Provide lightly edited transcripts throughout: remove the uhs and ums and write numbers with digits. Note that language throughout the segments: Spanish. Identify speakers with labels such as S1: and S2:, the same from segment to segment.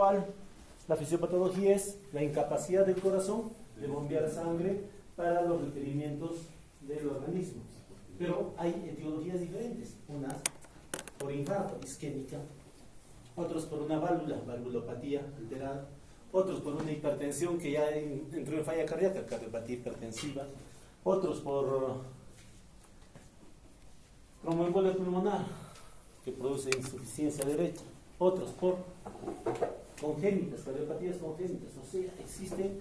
S1: cual la fisiopatología es la incapacidad del corazón de bombear sangre para los requerimientos del organismo. Pero hay etiologías diferentes, unas por infarto isquémica, otros por una valvulopatía alterada, otros por una hipertensión que ya entró en falla cardíaca, cardiopatía hipertensiva, otros por tromboembolia pulmonar, que produce insuficiencia derecha, otros por congénitas, cardiopatías congénitas, o sea, existen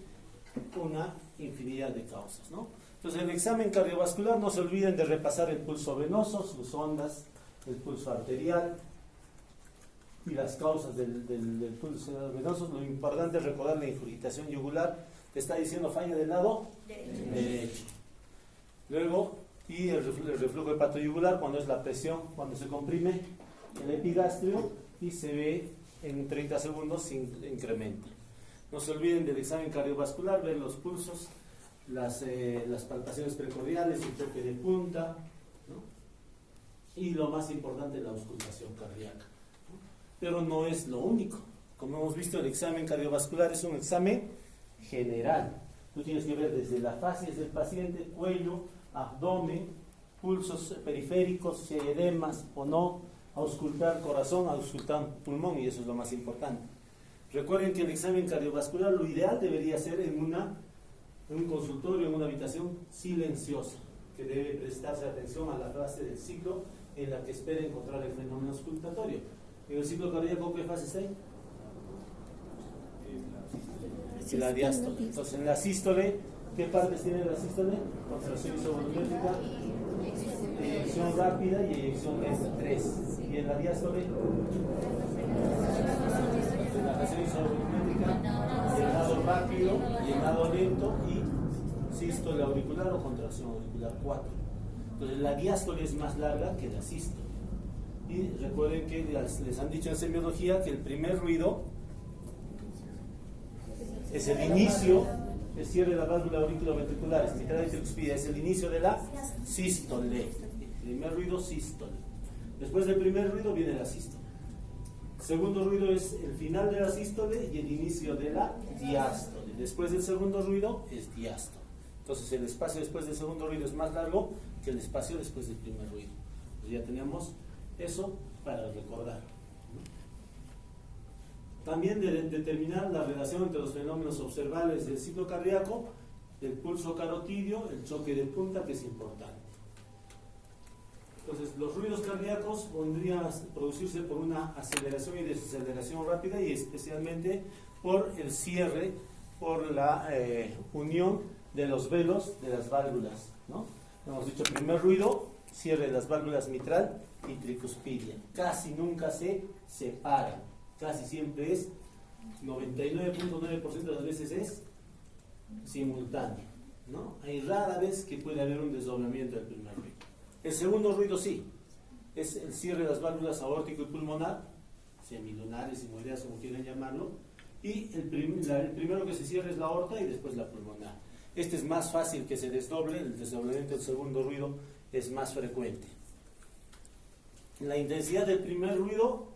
S1: una infinidad de causas, ¿no? Entonces, en el examen cardiovascular no se olviden de repasar el pulso venoso, sus ondas, el pulso arterial y las causas del pulso venoso. Lo importante es recordar la ingurgitación yugular, que está diciendo falla del lado derecho. Luego, y el reflujo hepatoyugular, cuando es la presión, cuando se comprime el epigastrio y se ve en 30 segundos sin incremento. No se olviden del examen cardiovascular, ver los pulsos, las palpaciones precordiales, el toque de punta, ¿no? Y lo más importante, la auscultación cardíaca, ¿no? Pero no es lo único. Como hemos visto, el examen cardiovascular es un examen general. Tú tienes que ver desde la facies del paciente, cuello, abdomen, pulsos periféricos, si hay edemas o no, auscultar corazón, auscultar pulmón, y eso es lo más importante. Recuerden que el examen cardiovascular, lo ideal debería ser en un consultorio, en una habitación silenciosa, que debe prestarse atención a la fase del ciclo en la que espera encontrar el fenómeno auscultatorio. En el ciclo cardíaco, ¿qué fase está ahí? La diástole. Entonces, en la sístole, ¿qué partes tiene la sístole? Contracción isovolumétrica, eyección rápida y eyección lenta, 3. Y en la diástole, relajación isovolumétrica, llenado rápido, llenado lento y sístole auricular o contracción auricular, 4. Entonces, la diástole es más larga que la sístole. Y recuerden que les han dicho en semiología que el primer ruido es el inicio, el cierre de la válvula auriculoventricular, mitral y tricuspide, es el inicio de la sístole. El primer ruido, sístole. Después del primer ruido viene la sístole. El segundo ruido es el final de la sístole y el inicio de la diástole. Después del segundo ruido es diástole. Entonces el espacio después del segundo ruido es más largo que el espacio después del primer ruido. Entonces ya tenemos eso para recordar. También de determinar la relación entre los fenómenos observables del ciclo cardíaco, el pulso carotidio, el choque de punta, que es importante. Entonces, los ruidos cardíacos podrían producirse por una aceleración y desaceleración rápida, y especialmente por el cierre, por la unión de los velos de las válvulas, ¿no? Hemos dicho, el primer ruido, cierre de las válvulas mitral y tricuspidia. Casi nunca se separan. Casi siempre es, 99.9% de las veces es simultáneo, ¿no? Hay rara vez que puede haber un desdoblamiento del primer ruido. El segundo ruido sí, es el cierre de las válvulas aórtico y pulmonar, semilunares, simoideas, como quieran llamarlo, y el primero que se cierra es la aorta y después la pulmonar. Este es más fácil que se desdoble, el desdoblamiento del segundo ruido es más frecuente. La intensidad del primer ruido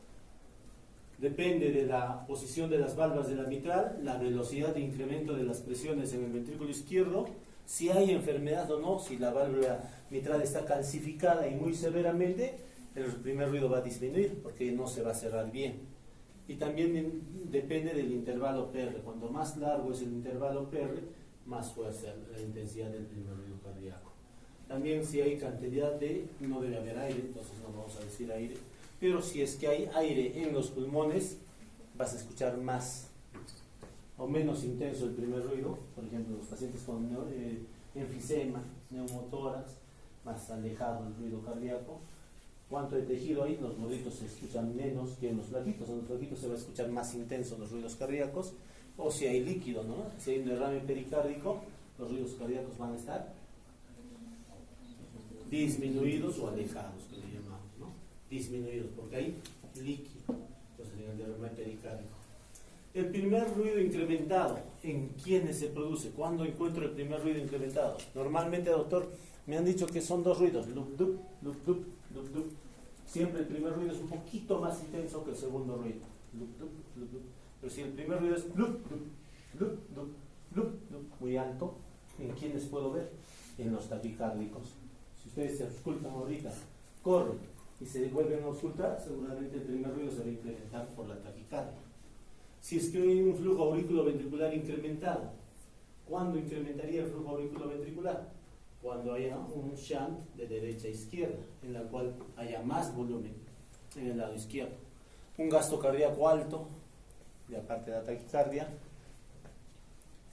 S1: depende de la posición de las válvulas de la mitral, la velocidad de incremento de las presiones en el ventrículo izquierdo, si hay enfermedad o no, si la válvula mitral está calcificada y muy severamente, el primer ruido va a disminuir porque no se va a cerrar bien. Y también depende del intervalo PR. Cuanto más largo es el intervalo PR, más fuerte la intensidad del primer ruido cardíaco. También si hay cantidad de, no debe haber aire, entonces no vamos a decir aire, pero si es que hay aire en los pulmones, vas a escuchar más o menos intenso el primer ruido. Por ejemplo, los pacientes con enfisema, neumotórax, más alejado el ruido cardíaco. Cuanto hay tejido ahí, los gorditos se escuchan menos que en los flaquitos. En los flaquitos se va a escuchar más intenso los ruidos cardíacos. O si hay líquido, ¿no? Si hay un derrame pericárdico, los ruidos cardíacos van a estar disminuidos o alejados, que le llamamos, ¿no? Disminuidos, porque hay líquido. Entonces, en el derrame pericárdico. El primer ruido incrementado, ¿en quiénes se produce? ¿Cuándo encuentro el primer ruido incrementado? Normalmente, doctor, me han dicho que son dos ruidos, lup-dup, lup-dup, lup-dup. Siempre el primer ruido es un poquito más intenso que el segundo ruido, lup-dup, lup-dup. Pero si el primer ruido es blup, blup, blup, blup, blup, blup, muy alto, ¿en quiénes puedo ver? En los taquicárdicos. Si ustedes se auscultan ahorita, corren y se vuelven a auscultar, seguramente el primer ruido se va a incrementar por la taquicardia. Si es que hay un flujo auriculoventricular incrementado, ¿cuándo incrementaría el flujo auriculoventricular? Cuando haya un shunt de derecha a izquierda, en la cual haya más volumen en el lado izquierdo. Un gasto cardíaco alto, de aparte de la taquicardia,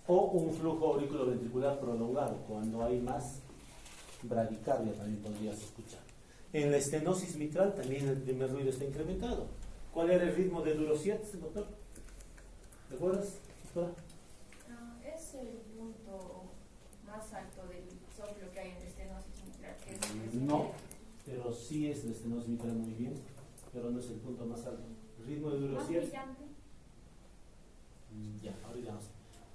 S1: o un flujo auriculoventricular prolongado, cuando hay más bradicardia también podrías escuchar. En la estenosis mitral también el primer ruido está incrementado. ¿Cuál era el ritmo de Durosietz, doctor? ¿Recuerdas, doctora?
S2: Es el punto más alto del soplo que hay en la estenosis mitral. Que es
S1: No, pero sí es la estenosis mitral muy bien, pero no es el punto más alto. El ritmo de Durosietz. Ya, ahorita vamos.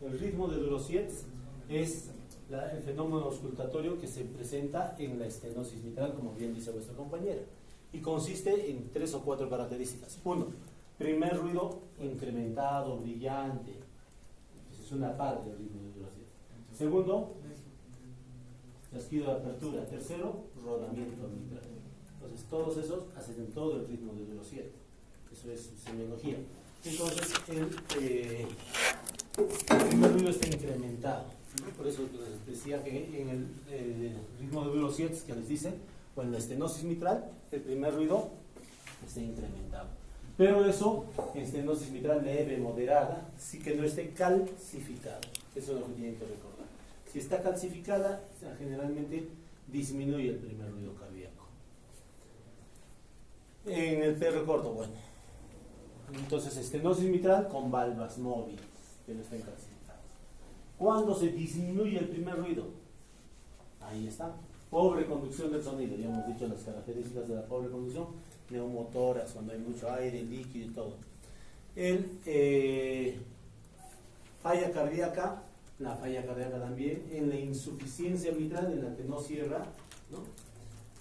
S1: El ritmo de Durosietz es el fenómeno auscultatorio que se presenta en la estenosis mitral, como bien dice vuestra compañera, y consiste en 3 o 4 características. 1. Primer ruido incrementado, brillante. Esa es una parte del ritmo de Durosietz. Segundo, chasquido de apertura. Tercero, rodamiento mitral. Entonces, todos esos hacen todo el ritmo de Durosietz. Eso es semiología. Entonces, el primer ruido está incrementado. Por eso les decía que en el ritmo de Durosietz que les dice, o en la estenosis mitral, el primer ruido está incrementado. Pero eso, en estenosis mitral leve, moderada, sí que no esté calcificada. Eso es lo que tienen que recordar. Si está calcificada, generalmente disminuye el primer ruido cardíaco. En el PR corto, bueno. Entonces, estenosis mitral con valvas móviles, que no estén calcificadas. ¿Cuándo se disminuye el primer ruido? Ahí está. Pobre conducción del sonido. Ya hemos dicho las características de la pobre conducción. Neumotoras, cuando hay mucho aire, líquido y todo. Falla cardíaca, la falla cardíaca también, en la insuficiencia mitral, en la que no cierra, ¿no?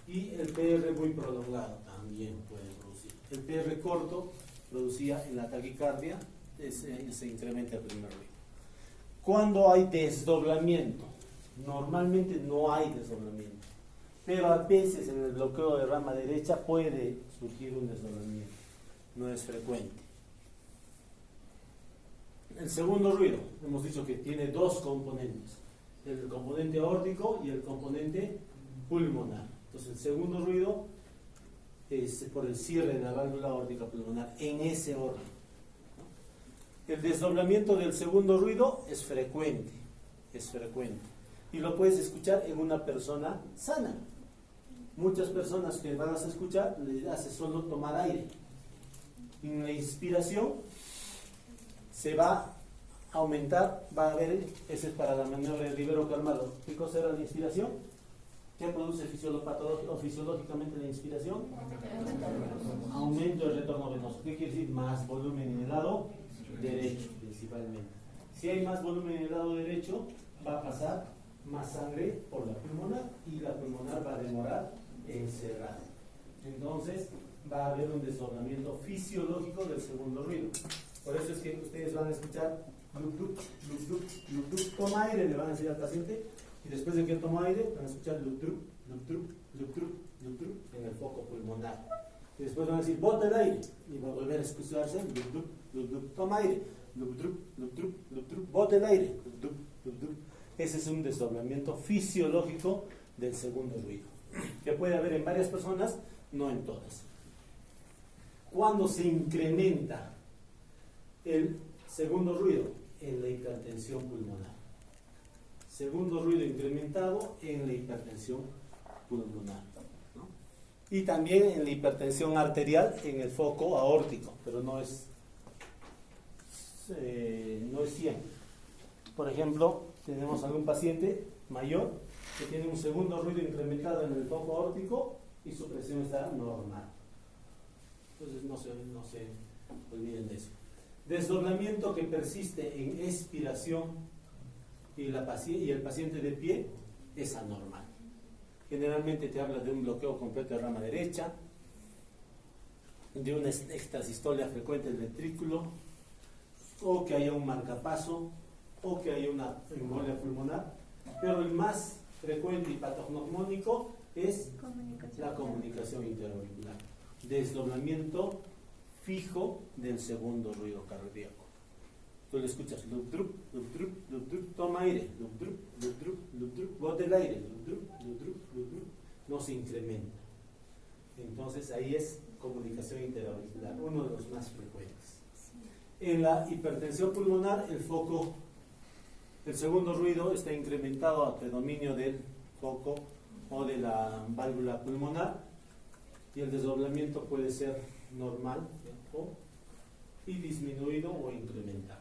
S1: Y el PR muy prolongado también puede producir. El PR corto producía en la taquicardia, se incrementa el primer ruido. Cuando hay desdoblamiento, normalmente no hay desdoblamiento, pero a veces en el bloqueo de rama derecha puede surgir un desdoblamiento, no es frecuente. El segundo ruido, hemos dicho que tiene 2 componentes, el componente aórtico y el componente pulmonar. Entonces el segundo ruido es por el cierre de la válvula aórtica pulmonar, en ese orden. El desdoblamiento del segundo ruido es frecuente, y lo puedes escuchar en una persona sana. Muchas personas que vas a escuchar les hace solo tomar aire. En la inspiración se va a aumentar, va a haber, ese es para la maniobra de Rivero Calmado. ¿Qué cosa era la inspiración? ¿Qué produce fisiológicamente la inspiración? Aumento del retorno venoso. ¿Qué quiere decir? Más volumen en el lado derecho, principalmente. Si hay más volumen en el lado derecho, va a pasar más sangre por la pulmonar, y la pulmonar va a demorar en cerrar. Entonces va a haber un desdoblamiento fisiológico del segundo ruido. Por eso es que ustedes van a escuchar glup, glup, glup, glup, glup, glup. Toma aire, le van a decir al paciente, y después de que toma aire van a escuchar glup, glup, glup, glup, glup, glup, glup, glup, en el foco pulmonar. Y después van a decir, bota el aire, y va a volver a escucharse glup, glup, glup, glup. Toma aire, glup, glup, glup, glup, glup, glup. Bota el aire, glup, glup, glup, glup. Ese es un desdoblamiento fisiológico del segundo ruido, que puede haber en varias personas, no en todas. Cuando se incrementa el segundo ruido, en la hipertensión pulmonar. Segundo ruido incrementado en la hipertensión pulmonar, ¿no? Y también en la hipertensión arterial en el foco aórtico, pero no es 100. Por ejemplo, tenemos algún paciente mayor que tiene un segundo ruido incrementado en el foco aórtico y su presión está normal. Entonces no se olviden de eso. Desdoblamiento que persiste en expiración y el paciente de pie es anormal. Generalmente te habla de un bloqueo completo de rama derecha, de una extrasistolia frecuente del ventrículo, o que haya un marcapaso, o que haya una embolia pulmonar, pero el más frecuente y patognomónico es la comunicación interauricular, desdoblamiento fijo del segundo ruido cardíaco. Tú le escuchas lup drup, lup drup, lup drup, toma aire, lup drup, lup drup, lup drup, bote el aire, lup drup, lup drup, lup drup, no se incrementa. Entonces ahí es comunicación interauricular, uno de los más frecuentes. En la hipertensión pulmonar, el segundo ruido está incrementado a predominio del foco o de la válvula pulmonar, y el desdoblamiento puede ser normal y disminuido o incrementado.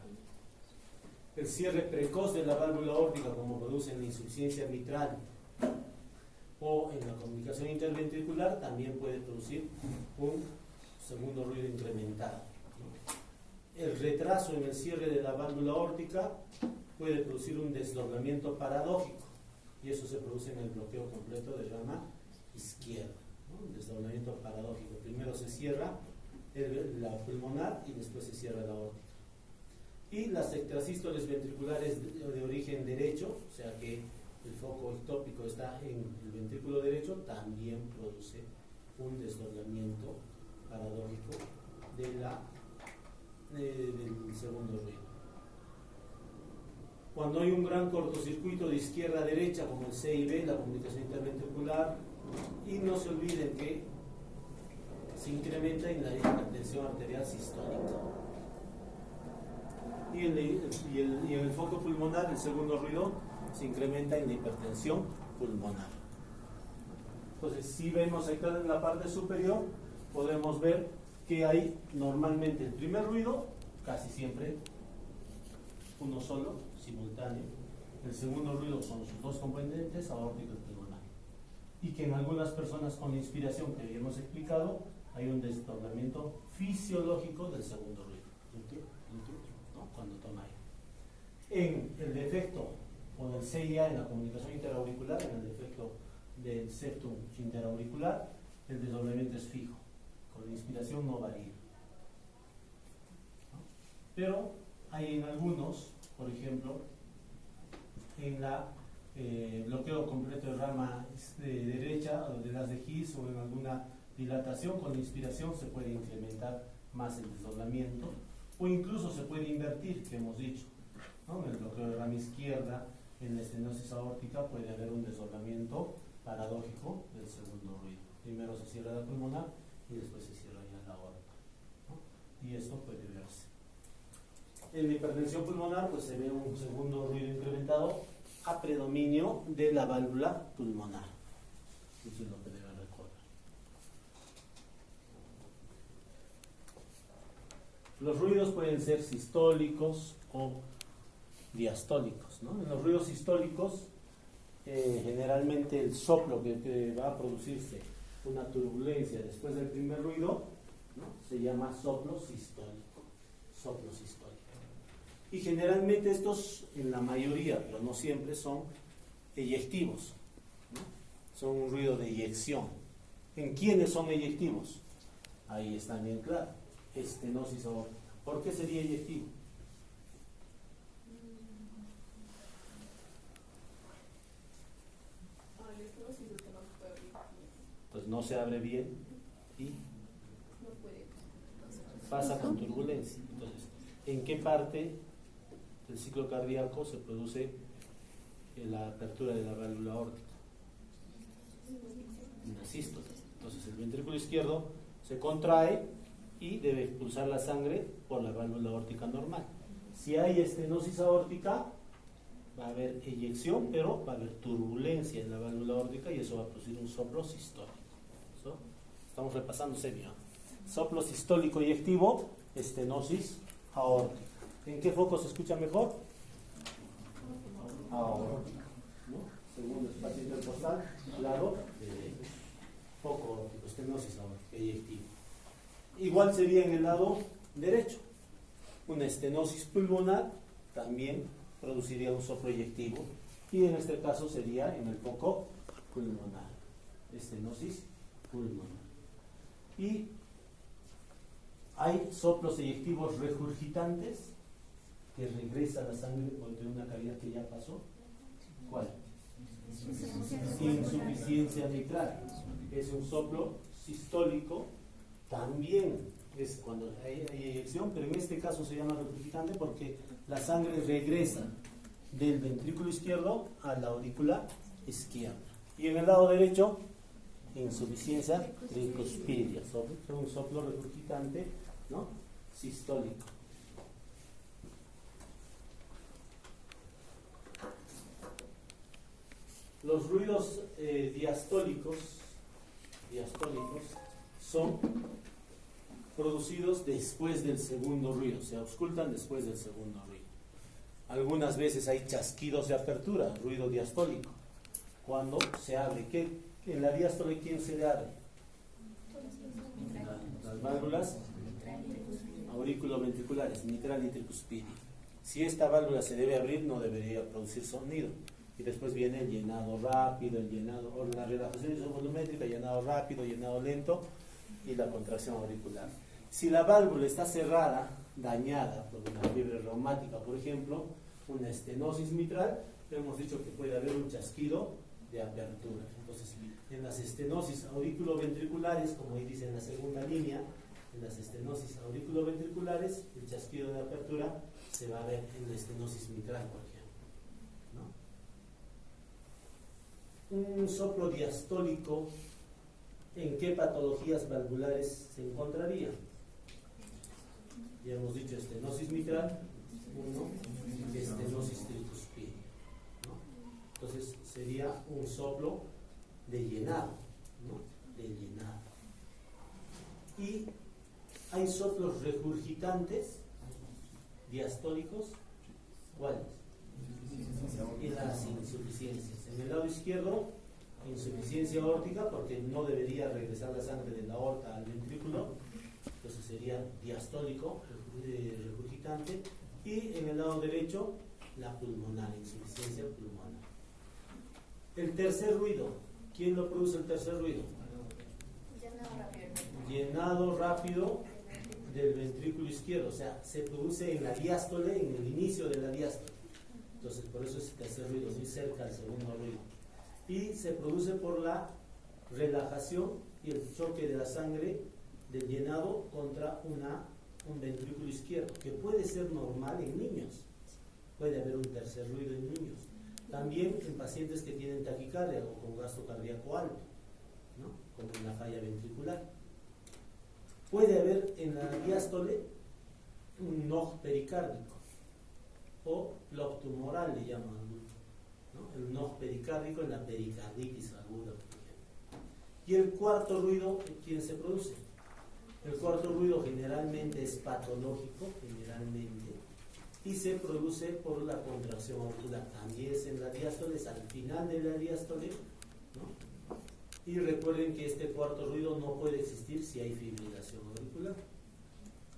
S1: El cierre precoz de la válvula aórtica, como produce en la insuficiencia mitral o en la comunicación interventricular, también puede producir un segundo ruido incrementado. El retraso en el cierre de la válvula aórtica puede producir un desdoblamiento paradójico, y eso se produce en el bloqueo completo de rama izquierda, ¿no? Un desdoblamiento paradójico. Primero se cierra la pulmonar y después se cierra la aórtica. Y las extrasístoles ventriculares de origen derecho, o sea que el foco ectópico está en el ventrículo derecho, también produce un desdoblamiento paradójico del segundo ruido. Cuando hay un gran cortocircuito de izquierda a derecha, como el CIB, la comunicación interventricular, y no se olviden que se incrementa en la hipertensión arterial sistólica. Y en el foco pulmonar, el segundo ruido se incrementa en la hipertensión pulmonar. Entonces, si vemos acá en la parte superior, podemos ver que hay normalmente el primer ruido, casi siempre uno solo, simultáneo. El segundo ruido son sus dos componentes, aórtico y pulmonar. Y que en algunas personas con inspiración, que ya hemos explicado, hay un desdoblamiento fisiológico del segundo ruido, ¿no? Cuando toma aire. En el defecto o del CIA en la comunicación interauricular, en el defecto del septum interauricular, el desdoblamiento es fijo. Con la inspiración no varía, ¿no? Pero hay en algunos, por ejemplo, en la bloqueo completo de rama derecha o de las de His, o en alguna dilatación, con la inspiración se puede incrementar más el desdoblamiento, o incluso se puede invertir, que hemos dicho, ¿no? En el bloqueo de rama izquierda, en la estenosis aórtica, puede haber un desdoblamiento paradójico del segundo ruido. Primero se cierra la pulmonar y después se cierra ya la aorta, ¿no? Y esto puede verse. En la hipertensión pulmonar, pues se ve un segundo ruido incrementado a predominio de la válvula pulmonar. Eso es lo que deben recordar. Los ruidos pueden ser sistólicos o diastólicos, ¿no? En los ruidos sistólicos, generalmente el soplo que va a producirse una turbulencia después del primer ruido, ¿no? Se llama soplo sistólico. Soplo sistólico. Y generalmente estos, en la mayoría, pero no siempre, son eyectivos, ¿no? Son un ruido de eyección. ¿En quiénes son eyectivos? Ahí está bien claro. Estenosis aórtica. ¿Por qué sería eyectivo? Pues no se abre bien y pasa con turbulencia. Entonces, ¿en qué parte del ciclo cardíaco se produce la apertura de la válvula aórtica? En la sístole. Entonces el ventrículo izquierdo se contrae y debe expulsar la sangre por la válvula aórtica normal. Si hay estenosis aórtica, va a haber eyección, pero va a haber turbulencia en la válvula aórtica y eso va a producir un soplo sistólico. ¿So? Estamos repasando serio. Soplo sistólico eyectivo, estenosis aórtica. ¿En qué foco se escucha mejor? Aórtica, ¿no? Segundo espacio intercostal, lado foco aórtico, estenosis aórtica eyectivo. Igual sería en el lado derecho. Una estenosis pulmonar también produciría un soplo eyectivo, y en este caso sería en el foco pulmonar, estenosis pulmonar. Y hay soplos eyectivos regurgitantes que regresa la sangre de una cavidad que ya pasó. ¿Cuál? Insuficiencia mitral. Es un soplo sistólico, también es cuando hay eyección, pero en este caso se llama regurgitante porque la sangre regresa del ventrículo izquierdo a la aurícula izquierda. Y en el lado derecho, insuficiencia tricuspidia, un soplo regurgitante, ¿no? Sistólico. Los ruidos diastólicos son producidos después del segundo ruido, se auscultan después del segundo ruido. Algunas veces hay chasquidos de apertura, ruido diastólico. Cuando se abre, en la diástole, ¿quién se le abre? Las válvulas auriculoventriculares, mitral y tricuspidia. Si esta válvula se debe abrir, no debería producir sonido. Y después viene el llenado rápido, o la relajación isovolumétrica, llenado rápido, llenado lento y la contracción auricular. Si la válvula está cerrada, dañada por una fiebre reumática, por ejemplo, una estenosis mitral, hemos dicho que puede haber un chasquido de apertura. Entonces, en las estenosis auriculoventriculares, como ahí dice en la segunda línea, en las estenosis auriculoventriculares, el chasquido de apertura se va a ver en la estenosis mitral, por ejemplo, ¿no? Un soplo diastólico, ¿en qué patologías valvulares se encontraría? Ya hemos dicho estenosis mitral, estenosis tricuspidia, ¿no? Entonces sería un soplo de llenado, ¿no? De llenado. Y hay soplos regurgitantes diastólicos, ¿cuáles? Y las insuficiencias. En el lado izquierdo, insuficiencia aórtica, porque no debería regresar la sangre de la aorta al ventrículo, entonces sería diastólico, regurgitante. Y en el lado derecho, la pulmonar, insuficiencia pulmonar. El tercer ruido, ¿quién lo produce el tercer ruido? Llenado rápido del ventrículo izquierdo, o sea, se produce en la diástole, en el inicio de la diástole. Entonces, por eso es el tercer ruido, muy cerca al segundo ruido. Y se produce por la relajación y el choque de la sangre del llenado contra un ventrículo izquierdo, que puede ser normal en niños. Puede haber un tercer ruido en niños. También en pacientes que tienen taquicardia o con gasto cardíaco alto, ¿no? Como en la falla ventricular. Puede haber en la diástole un NOG pericárdico o bloc tumoral, le llaman, ¿no? El NOG pericárdico en la pericarditis aguda, por ejemplo. Y el cuarto ruido, ¿quién se produce? El cuarto ruido generalmente es patológico, y se produce por la contracción auricular. También es en la diástole, es al final de la diástole, ¿no? Y recuerden que este cuarto ruido no puede existir si hay fibrilación auricular,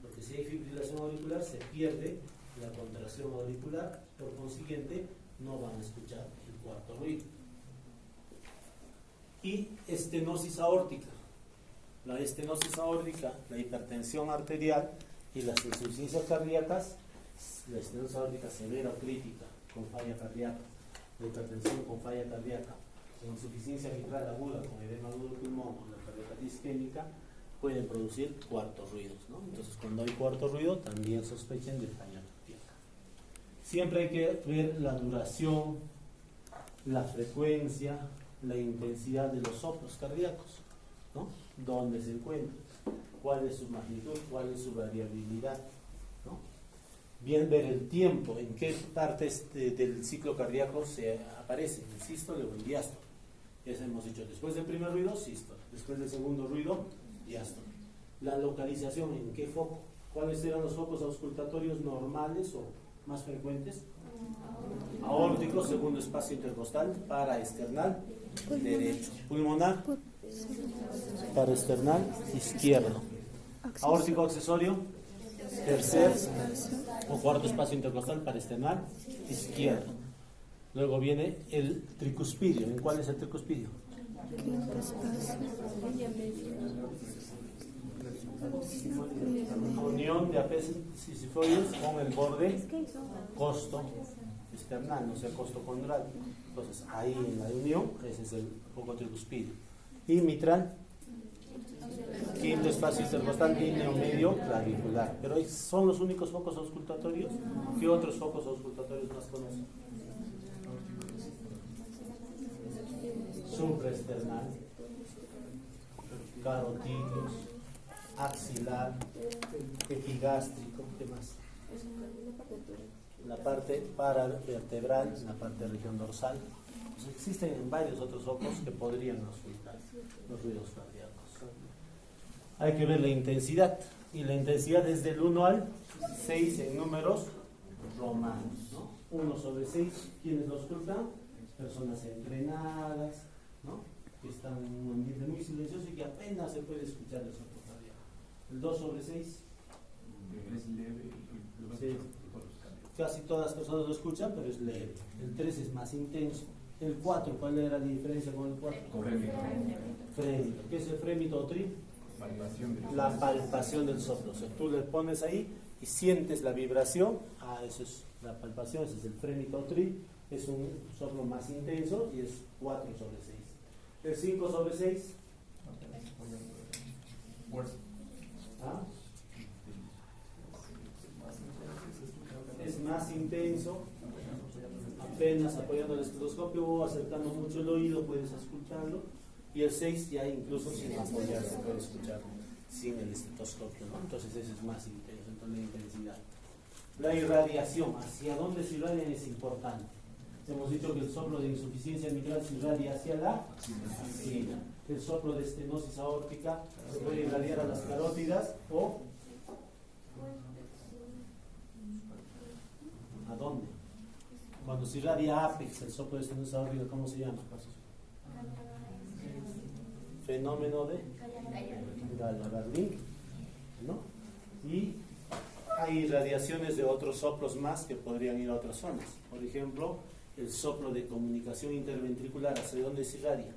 S1: porque si hay fibrilación auricular se pierde la contracción auricular, por consiguiente no van a escuchar el cuarto ruido. Y estenosis aórtica. La estenosis aórtica, la hipertensión arterial y las insuficiencias cardíacas, la estenosis aórtica severa o crítica con falla cardíaca, la hipertensión con falla cardíaca, la insuficiencia mitral aguda con edema agudo del pulmón o la cardiopatía isquémica pueden producir cuartos ruidos, ¿no? Entonces, cuando hay cuarto ruido, también sospechen de falla cardíaca. Siempre hay que ver la duración, la frecuencia, la intensidad de los soplos cardíacos, ¿no? ¿Dónde se encuentran? ¿Cuál es su magnitud? ¿Cuál es su variabilidad? ¿No? Bien ver el tiempo, en qué partes del ciclo cardíaco se aparece, en sístole o en diástole. Ya hemos dicho, después del primer ruido, sístole. Después del segundo ruido, diástole. La localización, ¿en qué foco? ¿Cuáles eran los focos auscultatorios normales o más frecuentes? Aórtico, segundo espacio intercostal, paraesternal, derecho. Pulmonar, paraesternal, izquierdo. Aórtico accesorio, tercer o cuarto espacio intercostal, paraesternal, izquierdo. Luego viene el tricuspidio. ¿En cuál es el tricuspidio? Unión de apéndices sifoides con el borde costo external, no sea costo condral. Entonces, ahí en la unión, ese es el foco tricuspidio. Y mitral, quinto espacio intercostal, línea medio clavicular. Pero son los únicos focos auscultatorios. ¿Qué otros focos auscultatorios más conocen? Supraesternal, carotídeos, axilar, epigástrico, ¿qué más? La parte paravertebral, la parte de región dorsal. Pues existen varios otros focos que podrían auscultar los ruidos cardíacos. Hay que ver la intensidad, y la intensidad es del 1 al 6 en números romanos, ¿no? 1 sobre 6, ¿quiénes lo auscultan? Personas entrenadas, ¿no? Que están en un ambiente muy silencioso y que apenas se puede escuchar el soplo cardíaco. El 2 sobre 6 es leve, sí. Casi todas las personas lo escuchan, pero es leve. El 3 es más intenso. El 4, ¿cuál era la diferencia con el 4? Frémito. ¿Qué es el frémito o tri? La palpación del soplo. O sea, tú le pones ahí y sientes la vibración. Eso es la palpación, ese es el frémito o tri. Es un soplo más intenso y es 4 sobre 6. El 5 sobre 6. ¿Ah? Es más intenso, apenas apoyando el estetoscopio o acercando mucho el oído puedes escucharlo, y el 6 ya incluso sin apoyar se puede escuchar sin el estetoscopio, ¿no? Entonces ese es más intenso, entonces la intensidad. La irradiación, hacia dónde se irradian es importante. Hemos dicho que el soplo de insuficiencia mitral se irradia hacia la axila. El soplo de estenosis aórtica se puede irradiar a las carótidas o ¿a dónde? Cuando se irradia apex, el soplo de estenosis aórtica, ¿cómo se llama? Fenómeno de Galla-Berlin, ¿no? Y hay irradiaciones de otros soplos más que podrían ir a otras zonas. Por ejemplo, el soplo de comunicación interventricular, ¿hacia dónde se irradia?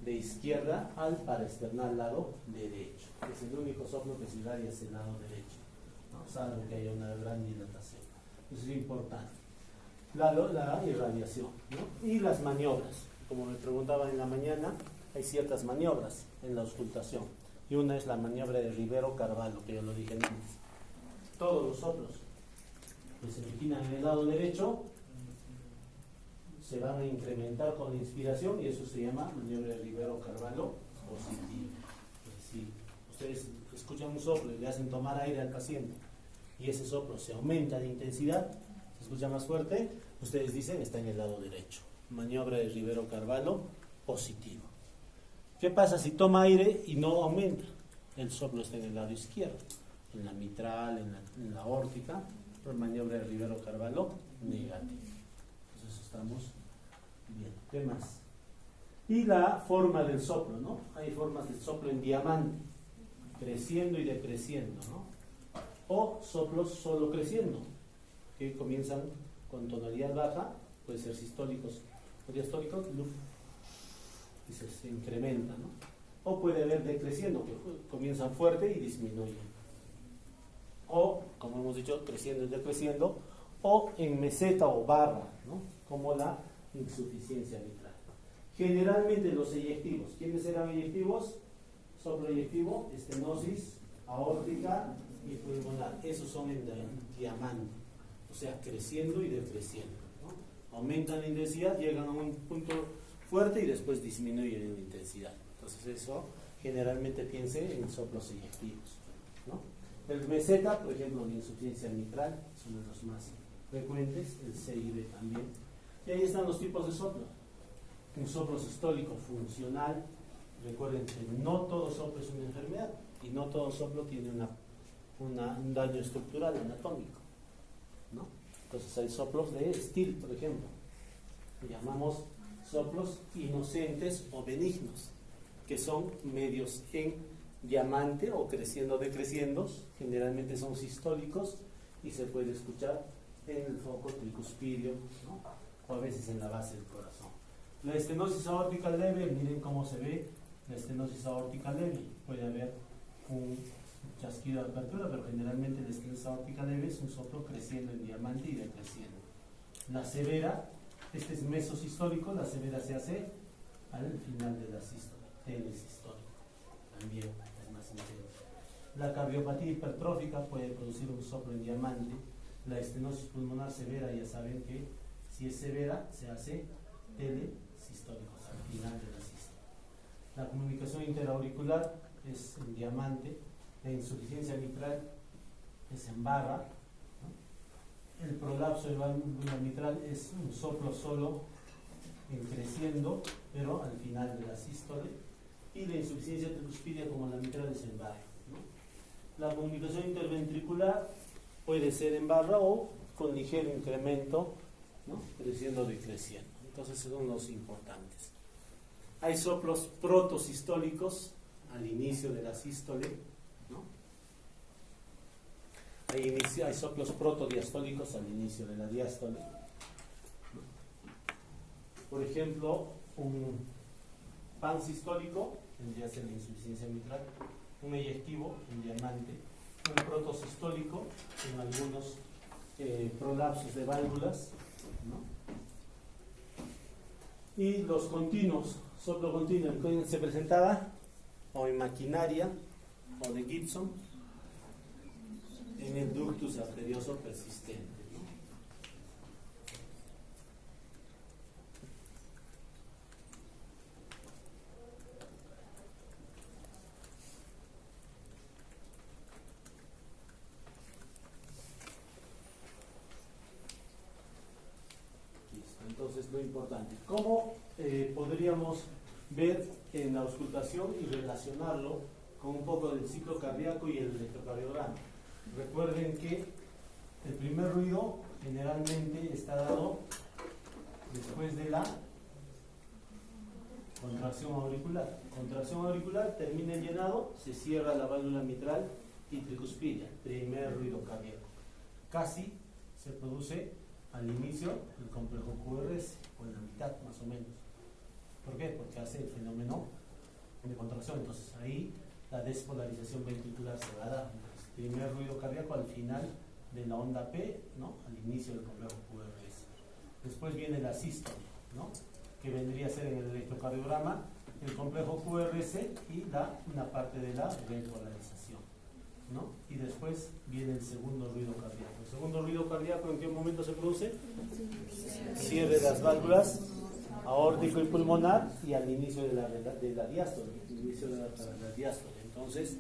S1: De izquierda al paraesternal lado derecho. Es el único soplo que se irradia hacia el lado derecho, ¿no? Salvo que haya una gran dilatación. Eso es importante. La irradiación, ¿no? Y las maniobras. Como me preguntaban en la mañana, hay ciertas maniobras en la auscultación. Y una es la maniobra de Rivero-Carvalho, que yo lo dije antes. Todos los soplos que se originan en el lado derecho se van a incrementar con la inspiración, y eso se llama maniobra de Rivero-Carvalho positiva. Si ustedes escuchan un soplo y le hacen tomar aire al paciente y ese soplo se aumenta de intensidad, se escucha más fuerte, ustedes dicen está en el lado derecho. Maniobra de Rivero-Carvalho positivo. ¿Qué pasa si toma aire y no aumenta? El soplo está en el lado izquierdo, en la mitral, en la aórtica, por maniobra de Rivero-Carvalho negativo. Entonces estamos bien. ¿Qué más? Y la forma del soplo, ¿no? Hay formas del soplo en diamante, creciendo y decreciendo, ¿no? O soplos solo creciendo, que comienzan con tonalidad baja, puede ser sistólicos o diastólicos, y se incrementa, ¿no? O puede haber decreciendo, que comienzan fuerte y disminuyen. O, como hemos dicho, creciendo y decreciendo, o en meseta o barra, ¿no? Como la insuficiencia mitral. Generalmente los eyectivos, ¿quiénes eran eyectivos? Soplo eyectivo, estenosis, aórtica y pulmonar. Esos son en diamante, o sea, creciendo y decreciendo, ¿no? Aumentan la intensidad, llegan a un punto fuerte y después disminuyen en intensidad. Entonces eso generalmente piense en soplos eyectivos, ¿no? El meseta, por ejemplo, la insuficiencia mitral, son de los más frecuentes, el CIB también. Y ahí están los tipos de soplo. Un soplo sistólico funcional. Recuerden que no todo soplo es una enfermedad y no todo soplo tiene un daño estructural anatómico, ¿no? Entonces hay soplos de Still, por ejemplo, que llamamos soplos inocentes o benignos, que son medios en diamante o creciendo decreciendo, generalmente son sistólicos y se puede escuchar en el foco tricuspidio, ¿no? O a veces en la base del corazón. La estenosis aórtica leve, miren cómo se ve la estenosis aórtica leve. Puede haber un chasquido de apertura, pero generalmente la estenosis aórtica leve es un soplo creciendo en diamante y decreciendo. La severa, este es mesosistólico, la severa se hace al final de la sístole, telesistólico, también es más intenso. La cardiopatía hipertrófica puede producir un soplo en diamante. La estenosis pulmonar severa, ya saben que si es severa se hace telesistólico, al final de la sístole. La comunicación interauricular es en diamante. La insuficiencia mitral es en barra, ¿no? El prolapso de válvula mitral es un soplo solo en creciendo, pero al final de la sístole. Y la insuficiencia tricuspidia, como la mitral, es en barra, ¿no? La comunicación interventricular puede ser en barra o con ligero incremento, ¿no? Creciendo o decreciendo. Entonces, son los importantes. Hay soplos protosistólicos al inicio de la sístole, ¿no? Hay soplos protodiastólicos al inicio de la diástole, ¿no? Por ejemplo, un pansistólico tendría que ser la insuficiencia mitral, un eyectivo en diamante, un protosistólico en algunos prolapsos de válvulas, ¿no? Y los continuos, soplo continuo, ¿en qué se presentaba? O en maquinaria o de Gibson, en el ductus arterioso persistente, ¿no? Listo, entonces lo importante, ¿cómo podríamos ver en la auscultación y relacionarlo con un poco del ciclo cardíaco y el electrocardiograma? Recuerden que el primer ruido generalmente está dado después de la contracción auricular. Contracción auricular, termina el llenado, se cierra la válvula mitral y tricuspidia, primer ruido cardíaco. Casi se produce al inicio del complejo QRS, o en la mitad más o menos. ¿Por qué? Porque hace el fenómeno de contracción. Entonces ahí la despolarización ventricular se va a dar. Primer ruido cardíaco al final de la onda P, ¿no? Al inicio del complejo QRS. Después viene la sístole, ¿no? Que vendría a ser en el electrocardiograma el complejo QRS y una parte de la repolarización, ¿no? Y después viene el segundo ruido cardíaco. El segundo ruido cardíaco, ¿en qué momento se produce? Cierre de las válvulas aórtico y pulmonar y al inicio de la diástole, inicio de la diástole. Entonces,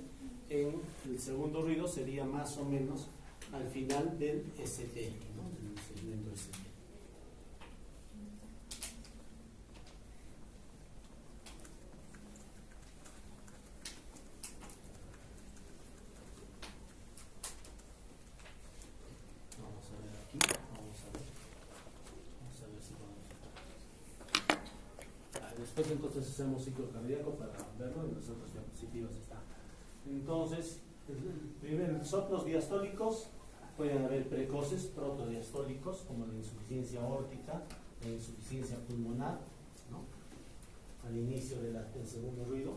S1: en el segundo ruido sería más o menos al final del ST, ¿no? Del segmento ST. Vamos a ver aquí, vamos a ver si podemos. Después entonces hacemos ciclo cardíaco para verlo, en las otras diapositivas está. Entonces, los soplos diastólicos pueden haber precoces, protodiastólicos, como la insuficiencia aórtica, la insuficiencia pulmonar, ¿no? Al inicio del segundo ruido.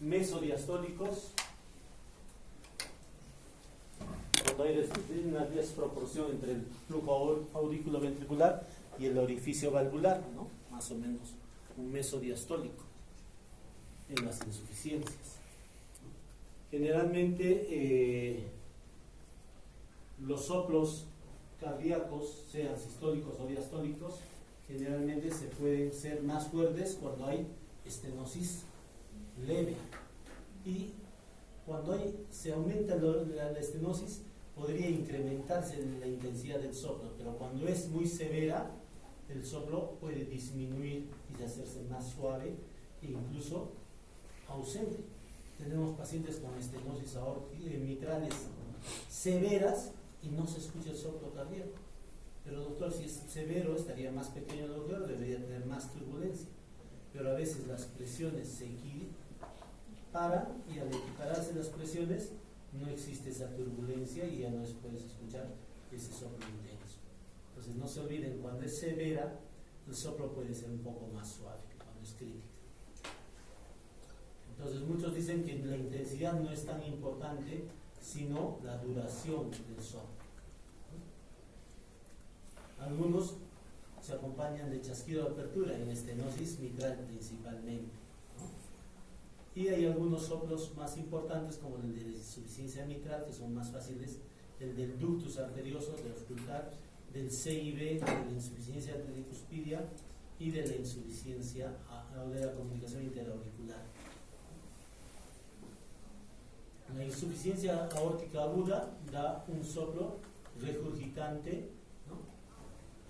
S1: Mesodiastólicos, cuando hay una desproporción entre el flujo auriculoventricular y el orificio valvular, ¿no? Más o menos un mesodiastólico en las insuficiencias. Generalmente los soplos cardíacos, sean sistólicos o diastólicos, generalmente se pueden ser más fuertes cuando hay estenosis leve, y cuando se aumenta la estenosis podría incrementarse la intensidad del soplo, pero cuando es muy severa el soplo puede disminuir y hacerse más suave e incluso ausente. Tenemos pacientes con estenosis mitrales severas y no se escucha el soplo cardíaco. Pero doctor, si es severo, estaría más pequeño el agujero, debería tener más turbulencia. Pero a veces las presiones se equiparan y al equipararse las presiones no existe esa turbulencia y ya no puedes escuchar ese soplo intenso. Entonces no se olviden, cuando es severa, el soplo puede ser un poco más suave que cuando es crítica. Entonces muchos dicen que la intensidad no es tan importante, sino la duración del soplo. Algunos se acompañan de chasquido de apertura en estenosis mitral principalmente, ¿no? Y hay algunos soplos más importantes como el de insuficiencia mitral, que son más fáciles, el del ductus arterioso, de auscultar, del CIB, de la insuficiencia tricuspidia y de la insuficiencia o de la comunicación interauricular. La insuficiencia aórtica aguda da un soplo regurgitante, ¿no?,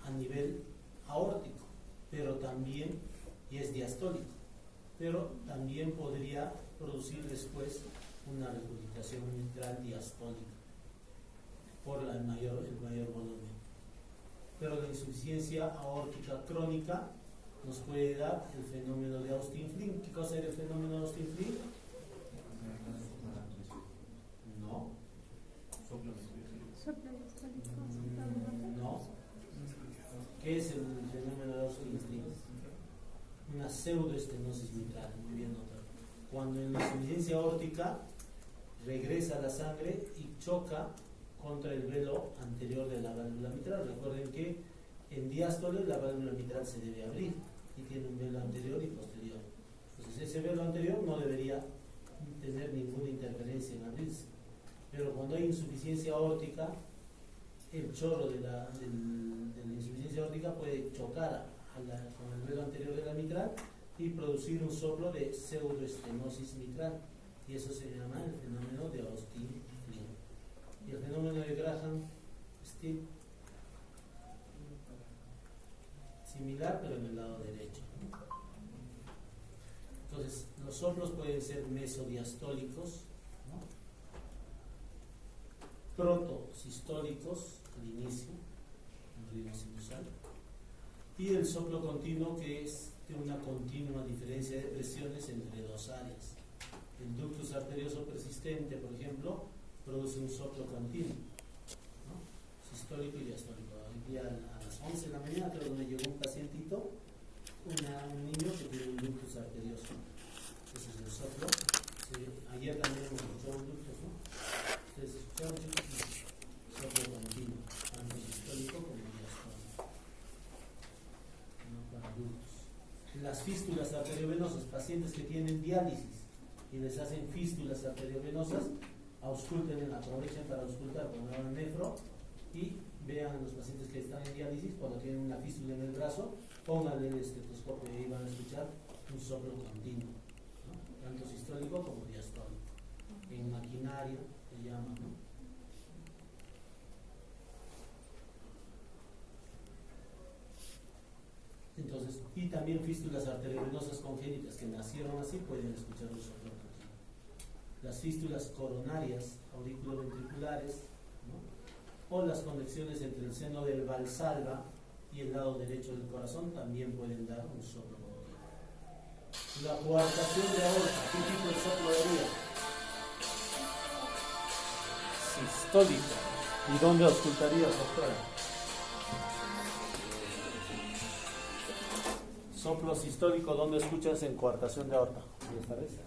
S1: a nivel aórtico, pero también, y es diastólico, pero también podría producir después una regurgitación mitral diastólica por el mayor volumen. Pero la insuficiencia aórtica crónica nos puede dar el fenómeno de Austin-Flynn. ¿Qué cosa era el fenómeno de Austin-Flynn? No. No. ¿Qué es el fenómeno de Austin-Flynn? Una pseudoestenosis mitral, muy bien notado. Cuando en la insuficiencia aórtica regresa la sangre y choca contra el velo anterior de la válvula mitral. Recuerden que en diástole la válvula mitral se debe abrir y tiene un velo anterior y posterior. Entonces ese velo anterior no debería tener ninguna interferencia en abrirse. Pero cuando hay insuficiencia aórtica, el chorro de la insuficiencia aórtica puede chocar con el velo anterior de la mitral y producir un soplo de pseudoestenosis mitral. Y eso se llama el fenómeno de Austin-Flynn. Y el fenómeno de Graham-Still, similar pero en el lado derecho. Entonces, los soplos pueden ser mesodiastólicos, ¿no?, protosistólicos al inicio, un ritmo sinusal, y el soplo continuo, que es de una continua diferencia de presiones entre dos áreas. El ductus arterioso persistente, por ejemplo, produce un soplo continuo, ¿no?, sistólico y diastólico. Hoy día a las 11 de la mañana creo que me llegó un pacientito, un niño que tiene un ductus arterioso. Ese es el soplo. Sí, ayer también hemos escuchado un ductus, ¿no? Ustedes escucharon, chicos, soplo continuo, tanto sistólico como diastólico, ¿no?, para ductus. Las fístulas arteriovenosas, pacientes que tienen diálisis y les hacen fístulas arteriovenosas, aprovechen para auscultar cuando hagan nefro y vean a los pacientes que están en diálisis, cuando tienen una fístula en el brazo, pónganle el estetoscopio y ahí van a escuchar un soplo continuo, ¿no?, tanto sistólico como diastólico. En maquinaria se llama, ¿no? Entonces, y también fístulas arteriovenosas congénitas que nacieron así pueden escuchar un soplo continuo. Las fístulas coronarias auriculoventriculares, ¿no?, o las conexiones entre el seno del valsalva y el lado derecho del corazón también pueden dar un soplo continuo. La coartación de aorta, ¿qué tipo de soplo daría? Sistólico. ¿Y dónde auscultaría, doctora? Soplo sistólico, ¿dónde escuchas en coartación de aorta? ¿Esta vez?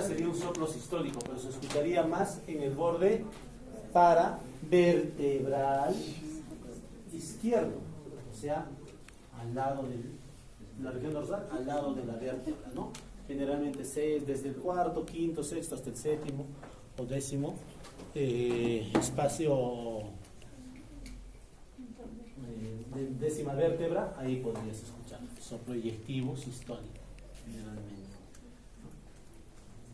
S1: Sería un soplo sistólico, pero se escucharía más en el borde paravertebral izquierdo, o sea, al lado de la región dorsal, al lado de la vértebra, ¿no? Generalmente desde el cuarto, quinto, sexto hasta el séptimo, o décimo espacio de décima vértebra, ahí podrías escuchar soplo eyectivo sistólico generalmente.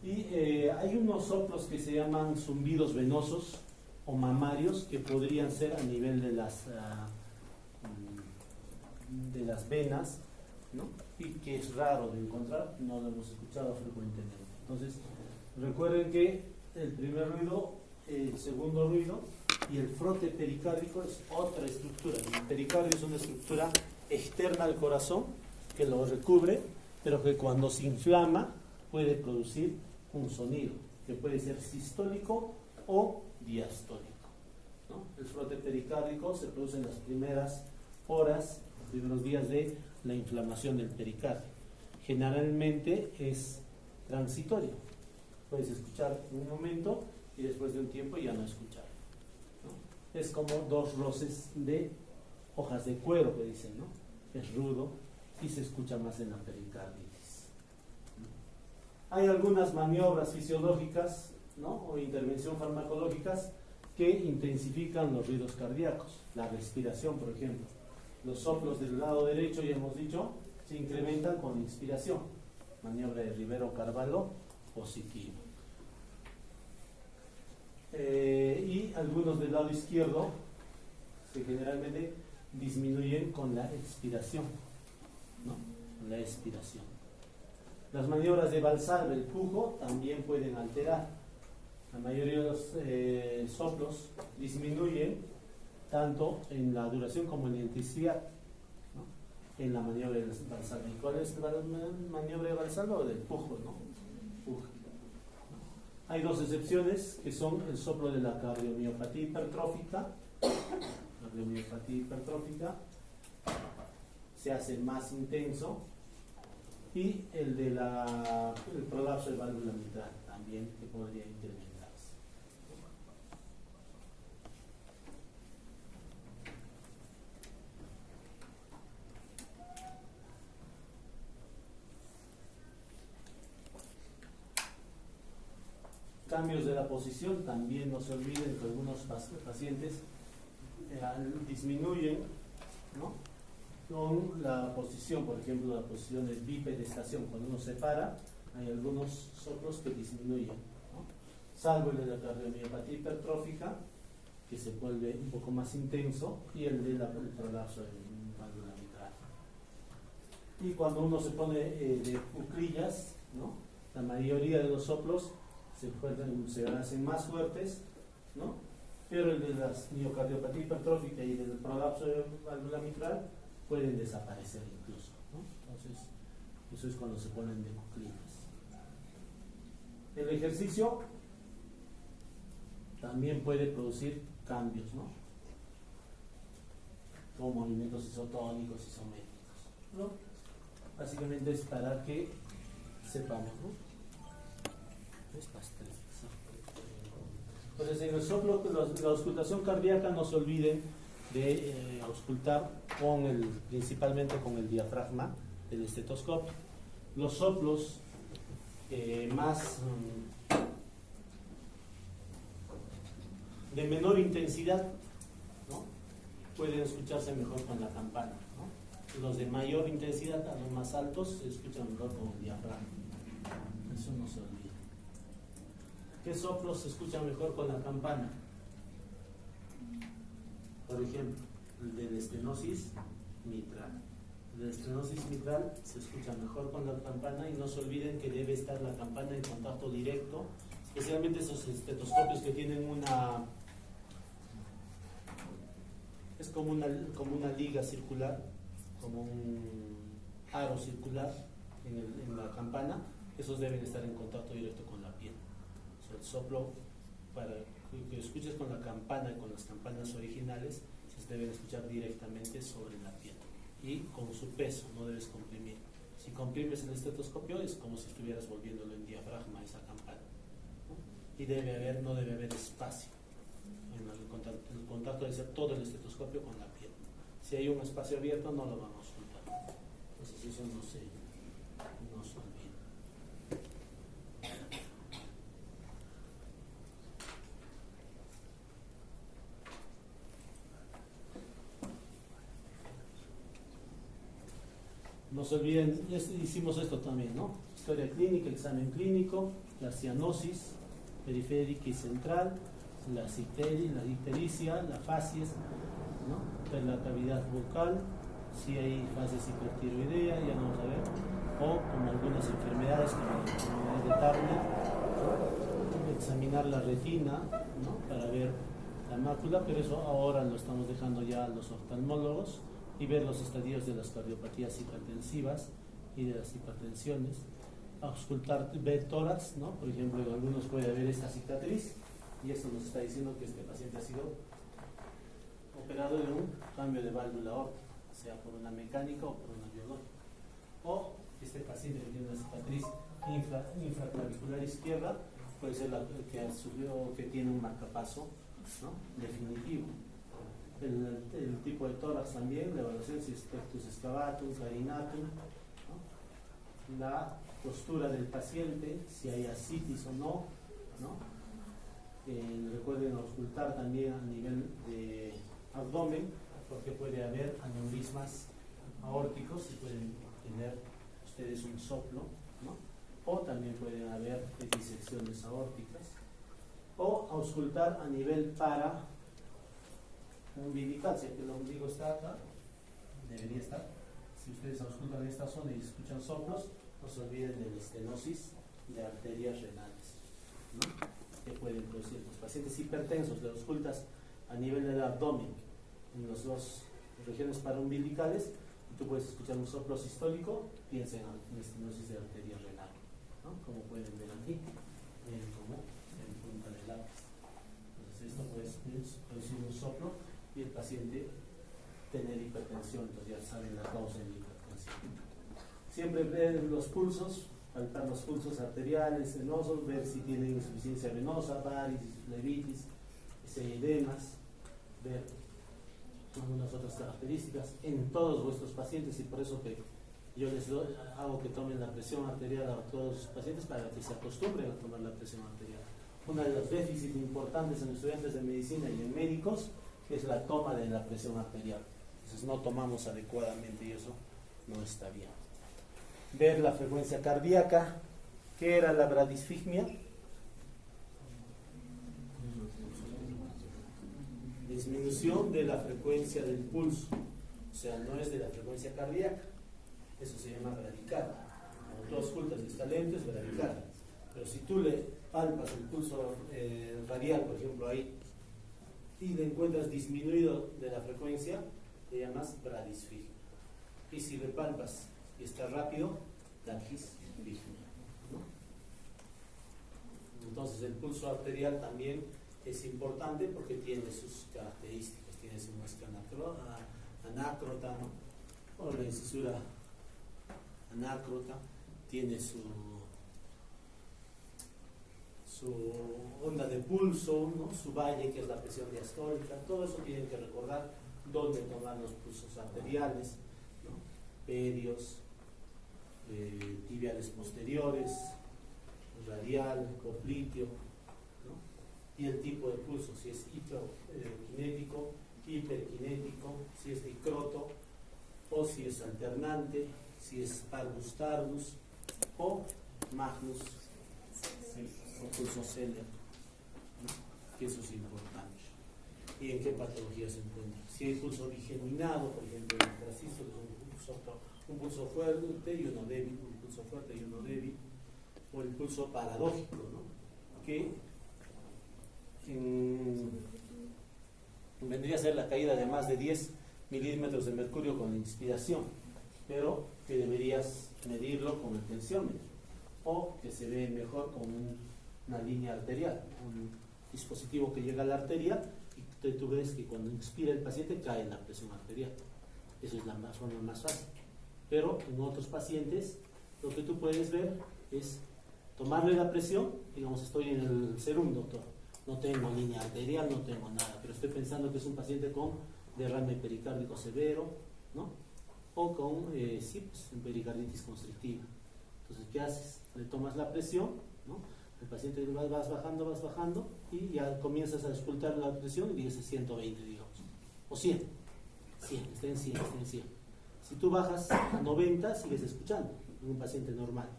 S1: Y hay unos soplos que se llaman zumbidos venosos o mamarios, que podrían ser a nivel de las venas, ¿no? Y que es raro de encontrar, no lo hemos escuchado frecuentemente. Entonces, recuerden que el primer ruido, el segundo ruido y el frote pericárdico es otra estructura. El pericardio es una estructura externa al corazón que lo recubre, pero que cuando se inflama puede producir un sonido que puede ser sistólico o diastólico, ¿no? El frote pericárdico se produce en las primeras horas, los primeros días de la inflamación del pericardio. Generalmente es transitorio. Puedes escuchar en un momento y después de un tiempo ya no escuchar, ¿no? Es como dos roces de hojas de cuero que dicen, ¿no? Es rudo y se escucha más en la pericarditis. Hay algunas maniobras fisiológicas, ¿no? O intervención farmacológicas que intensifican los ruidos cardíacos. La respiración, por ejemplo. Los soplos del lado derecho, ya hemos dicho, se incrementan con inspiración. Maniobra de Rivero-Carvalho positivo. Y algunos del lado izquierdo se generalmente disminuyen con la expiración, ¿no? La expiración. Las maniobras de Valsalva, el pujo, también pueden alterar. La mayoría de los soplos disminuyen tanto en la duración como en la intensidad, ¿no? En la maniobra de Valsalva. ¿Y cuál es la maniobra de Valsalva o del pujo, no? Pujo. Hay dos excepciones, que son el soplo de la cardiomiopatía hipertrófica. La cardiomiopatía hipertrófica se hace más intenso, y el de el prolapso de válvula mitral también, que podría incrementarse. Cambios de la posición, también no se olviden que algunos pacientes disminuyen, ¿no? Con la posición, por ejemplo, la posición de bipedestación. Cuando uno se para, hay algunos soplos que disminuyen, ¿no? Salvo el de la cardiomiopatía hipertrófica, que se vuelve un poco más intenso, y el de el prolapso de válvula mitral. Y cuando uno se pone de cuclillas, ¿no? La mayoría de los soplos se hacen más fuertes, ¿no? Pero el de la miocardiopatía hipertrófica y el prolapso de válvula mitral pueden desaparecer incluso, ¿no? Entonces, eso es cuando se ponen de cuclillas. El ejercicio también puede producir cambios, ¿no? Con movimientos isotónicos, isométricos, ¿no? Básicamente es para que sepamos, ¿no? Entonces, en el soplo, la auscultación cardíaca, no se olviden de auscultar principalmente con el diafragma del estetoscopio. Los soplos más de menor intensidad, ¿no? Pueden escucharse mejor con la campana, ¿no? Los de mayor intensidad, los más altos, se escuchan mejor con el diafragma. Eso no se olvida. ¿Qué soplos se escuchan mejor con la campana? Por ejemplo, el de la estenosis mitral. El de la estenosis mitral se escucha mejor con la campana, y no se olviden que debe estar la campana en contacto directo, especialmente esos estetoscopios que tienen es como una liga circular, como un aro circular en la campana. Esos deben estar en contacto directo con la piel. O sea, el soplo, para que escuches con la campana y con las campanas originales, se deben escuchar directamente sobre la piel y con su peso, no debes comprimir. Si comprimes el estetoscopio, es como si estuvieras volviéndolo en diafragma esa campana, ¿no? Y no debe haber espacio. El contacto debe ser todo el estetoscopio con la piel. Si hay un espacio abierto, no lo vamos a ocultar. Entonces eso no se olvida. No se olviden, hicimos esto también, ¿no? Historia clínica, examen clínico, la cianosis periférica y central, la ictericia, la facies, ¿no? La cavidad bucal, si hay fases hipertiroidea, ya no vamos a ver, o como algunas enfermedades como la enfermedad de Turner, ¿no? Examinar la retina, ¿no? Para ver la mácula, pero eso ahora lo estamos dejando ya a los oftalmólogos, y ver los estadios de las cardiopatías hipertensivas y de las hipertensiones. Auscultar, ver tórax, ¿no? Por ejemplo, en algunos puede haber esta cicatriz, y esto nos está diciendo que este paciente ha sido operado de un cambio de válvula aórtica, sea por una mecánica o por una biológica. O este paciente que tiene una cicatriz infraclavicular izquierda, puede ser la que sufrió, que tiene un marcapaso, ¿no? Definitivo. El tipo de tórax también, la evaluación si es pectus excavatum, carinatum, ¿no? La postura del paciente, si hay ascitis o no, ¿no? Recuerden auscultar también a nivel de abdomen, porque puede haber aneurismas aórticos y pueden tener ustedes un soplo, ¿no? O también pueden haber disecciones aórticas. O auscultar a nivel para umbilical, si el ombligo está acá, debería estar. Si ustedes auscultan en esta zona y escuchan soplos, no se olviden de la estenosis de arterias renales, ¿no? Que pueden producir los pacientes hipertensos, le auscultas a nivel del abdomen, en las dos regiones paraumbilicales, y tú puedes escuchar un soplo sistólico, piensen en estenosis de arteria renal, ¿no? Como pueden ver aquí, miren como en punta del lápiz. Entonces esto puede producir un soplo y el paciente tener hipertensión, entonces ya saben la causa de la hipertensión. Siempre ver los pulsos, palpar los pulsos arteriales, venosos, ver si tienen insuficiencia venosa, varices, flebitis, si hay edemas, ver algunas otras características en todos vuestros pacientes, y por eso que yo les hago que tomen la presión arterial a todos los pacientes para que se acostumbren a tomar la presión arterial. Uno de los déficits importantes en estudiantes de medicina y en médicos es la toma de la presión arterial. Entonces no tomamos adecuadamente y eso no está bien. Ver la frecuencia cardíaca. ¿Qué era la bradisfigmia? Disminución de la frecuencia del pulso, o sea, no es de la frecuencia cardíaca, eso se llama bradicardia. Cuando tú auscultas y está lento, es bradicardia, pero si tú le palpas el pulso radial, por ejemplo, ahí, y le encuentras disminuido de la frecuencia, le llamas bradisfigmia. Y si le palpas y está rápido, taquisfigmia, ¿no? Entonces el pulso arterial también es importante porque tiene sus características, tiene su muesca anácrota, ¿no? O la incisura anácrota, tiene su onda de pulso, ¿no? Su valle, que es la presión diastólica. Todo eso tienen que recordar dónde tomar los pulsos arteriales, ¿no? Pedios, tibiales posteriores, radial, popliteo, ¿no? Y el tipo de pulso, si es hiperkinético, hiperkinético, si es dicroto, o si es alternante, si es parvus tardus o magnus, o pulso celer, ¿no? Que eso es importante. ¿Y en qué patología se encuentra? Si hay pulso bigeminado, por ejemplo, en el trasístole, un pulso fuerte y uno débil, un pulso fuerte y uno débil, o el pulso paradójico, ¿no? Que vendría a ser la caída de más de 10 milímetros de mercurio con la inspiración, pero que deberías medirlo con el tensiómetro, o que se ve mejor con una línea arterial, un dispositivo que llega a la arteria y tú ves que cuando inspira el paciente cae la presión arterial. Esa es la forma más fácil. Pero en otros pacientes lo que tú puedes ver es tomarle la presión, digamos, estoy en el serum, doctor, no tengo línea arterial, no tengo nada, pero estoy pensando que es un paciente con derrame pericárdico severo, ¿no? O con pericarditis constrictiva. Entonces, ¿qué haces? Le tomas la presión, ¿no? El paciente vas bajando y ya comienzas a auscultar la presión y dices 120, digamos, o 100, está en 100. Si tú bajas a 90, sigues escuchando en un paciente normal.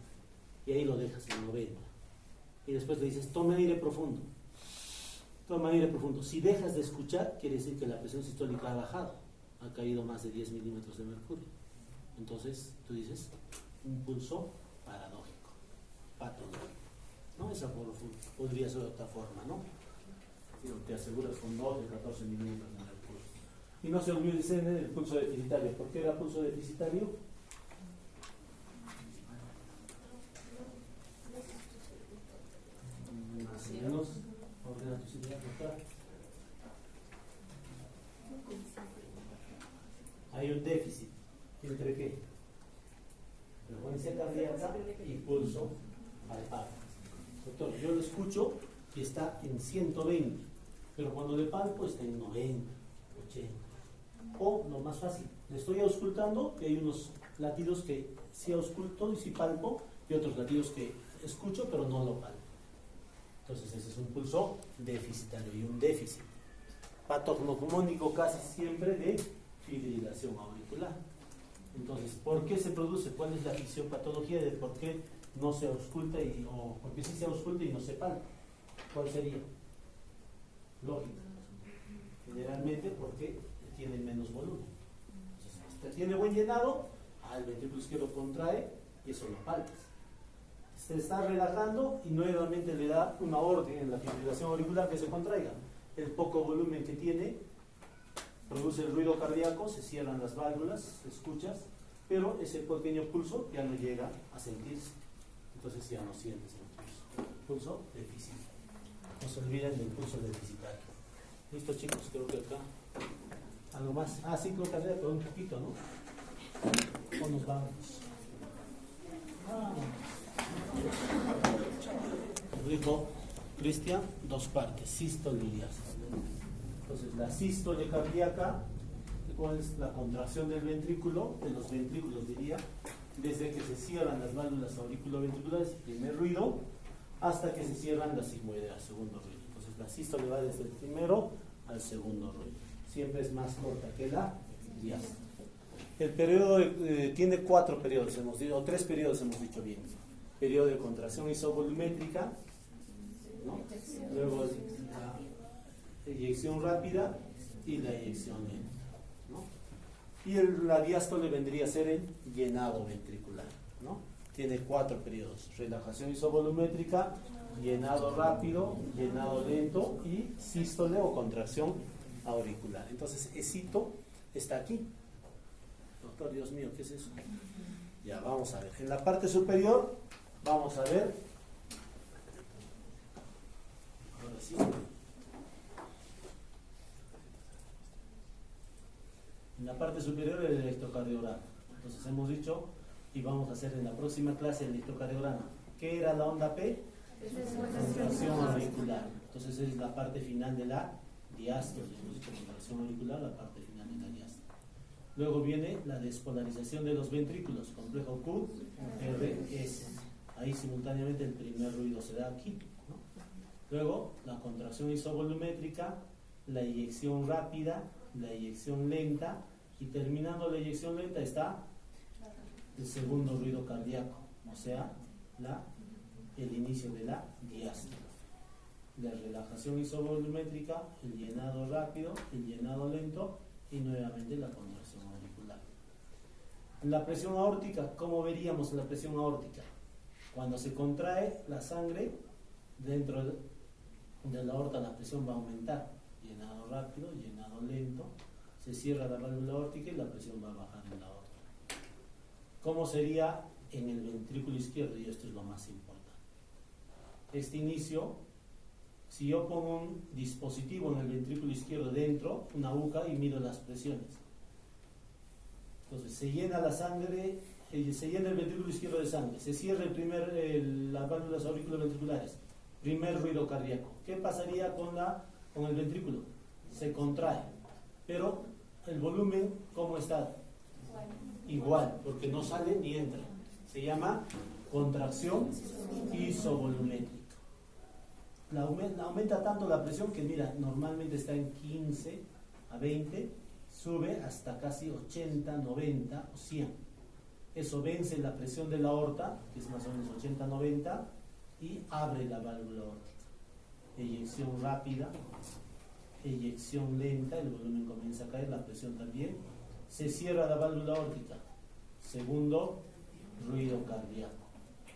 S1: Y ahí lo dejas en 90. Y después le dices, toma aire profundo. Toma aire profundo. Si dejas de escuchar, quiere decir que la presión sistólica ha bajado. Ha caído más de 10 milímetros de mercurio. Entonces, tú dices, un pulso paradójico, patológico. ¿No? Esa podría ser otra forma, ¿no? Te aseguras con 2 de 14 milímetros de mercurio. Y no se olviden el pulso deficitario. ¿Por qué era pulso deficitario? Más o menos, ordena tus ideas, doctora. Hay un déficit. ¿Entre qué? Frecuencia cardíaca y pulso al par. Doctor, yo lo escucho y está en 120, pero cuando le palpo está en 90, 80. O lo más fácil, le estoy auscultando y hay unos latidos que sí ausculto y sí palpo, y otros latidos que escucho pero no lo palpo. Entonces ese es un pulso deficitario y un déficit patognomónico casi siempre de fibrilación auricular. Entonces, ¿por qué se produce? ¿Cuál es la fisiopatología de por qué no se ausculta o por qué sí se ausculta y no se palpa? ¿Cuál sería? Lógica. Generalmente porque tiene menos volumen. Entonces, tiene buen llenado, el ventrículo izquierdo contrae y eso lo palpas. Se está relajando y nuevamente le da una orden en la fibrilación auricular que se contraiga. El poco volumen que tiene produce el ruido cardíaco, se cierran las válvulas, escuchas, pero ese pequeño pulso ya no llega a sentirse. Entonces ya no sientes el pulso. Pulso deficitario. No se olviden del pulso deficitario. ¿Listo, chicos? Creo que acá. ¿Algo más? Ciclo cardíaco, un poquito, ¿no? ¿O nos vamos? Dijo Cristian, 2 partes, sístole y diástole. Entonces, la sístole cardíaca, ¿cuál es la contracción del ventrículo? De los ventrículos, diría, desde que se cierran las válvulas auriculoventriculares, primer ruido, hasta que se cierran las sigmoideas, segundo ruido. Entonces, la sístole va desde el primero al segundo ruido. Siempre es más corta que la diástole. El periodo tiene 4 periodos, hemos dicho, o 3 periodos hemos dicho bien. Periodo de contracción isovolumétrica, ¿no? Luego la eyección rápida y la eyección lenta, ¿no? Y la diástole vendría a ser el llenado ventricular, ¿no? Tiene 4 periodos: relajación isovolumétrica, llenado rápido, llenado lento y sístole o contracción auricular. Entonces, esito está aquí. Doctor, Dios mío, ¿qué es eso? Ya, vamos a ver. En la parte superior, vamos a ver. Ahora sí. En la parte superior el electrocardiograma. Entonces hemos dicho, y vamos a hacer en la próxima clase el electrocardiograma. ¿Qué era la onda P? Contracción auricular. Entonces es la parte final de la diástole. Hemos dicho contracción auricular, la parte final de la diástole. Luego viene la despolarización de los ventrículos, complejo Q, R, S. Ahí simultáneamente el primer ruido se da aquí, ¿no? Luego la contracción isovolumétrica, la eyección rápida, la eyección lenta, y terminando la eyección lenta está el segundo ruido cardíaco, o sea, el inicio de la diástole. La relajación isovolumétrica, el llenado rápido, el llenado lento y nuevamente la contracción auricular. La presión aórtica, ¿cómo veríamos la presión aórtica? Cuando se contrae la sangre dentro de la aorta, la presión va a aumentar. Llenado rápido, llenado lento, se cierra la válvula aórtica y la presión va a bajar en la aorta. ¿Cómo sería en el ventrículo izquierdo? Y esto es lo más importante. Este inicio, si yo pongo un dispositivo en el ventrículo izquierdo dentro, una aguja, y mido las presiones. Entonces se llena la sangre, se llena el ventrículo izquierdo de sangre, se cierra las válvulas auriculoventriculares, primer ruido cardíaco. ¿Qué pasaría con el ventrículo? Se contrae, pero el volumen, ¿cómo está? Igual, porque no sale ni entra. Se llama contracción isovolumétrica. Aumenta tanto la presión que, mira, normalmente está en 15 a 20, sube hasta casi 80, 90 o 100. Eso vence la presión de la aorta, que es más o menos 80, 90, y abre la válvula aórtica. Eyección rápida, eyección lenta, el volumen comienza a caer, la presión también. Se cierra la válvula aórtica. Segundo, ruido cardíaco.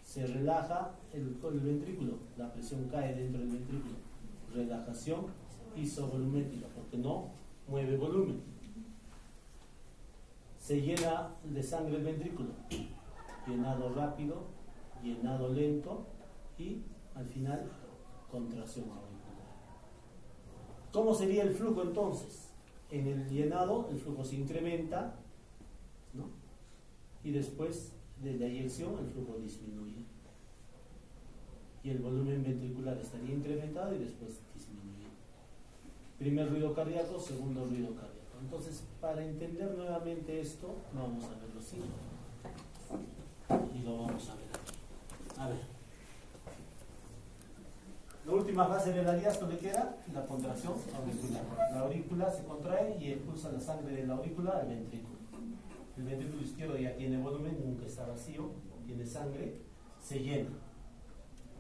S1: Se relaja el ventrículo, la presión cae dentro del ventrículo. Relajación isovolumétrica, porque no mueve volumen. Se llena de sangre el ventrículo, llenado rápido, llenado lento y al final contracción auricular. ¿Cómo sería el flujo entonces? En el llenado el flujo se incrementa, ¿no? Y después de la eyección el flujo disminuye. Y el volumen ventricular estaría incrementado y después disminuye. Primer ruido cardíaco, segundo ruido cardíaco. Entonces, para entender nuevamente esto, vamos a verlo así. Y lo vamos a ver aquí. A ver. La última fase de la diástole queda la contracción auricular. La aurícula se contrae y expulsa la sangre de la aurícula al ventrículo. El ventrículo izquierdo ya tiene volumen, nunca está vacío, tiene sangre, se llena.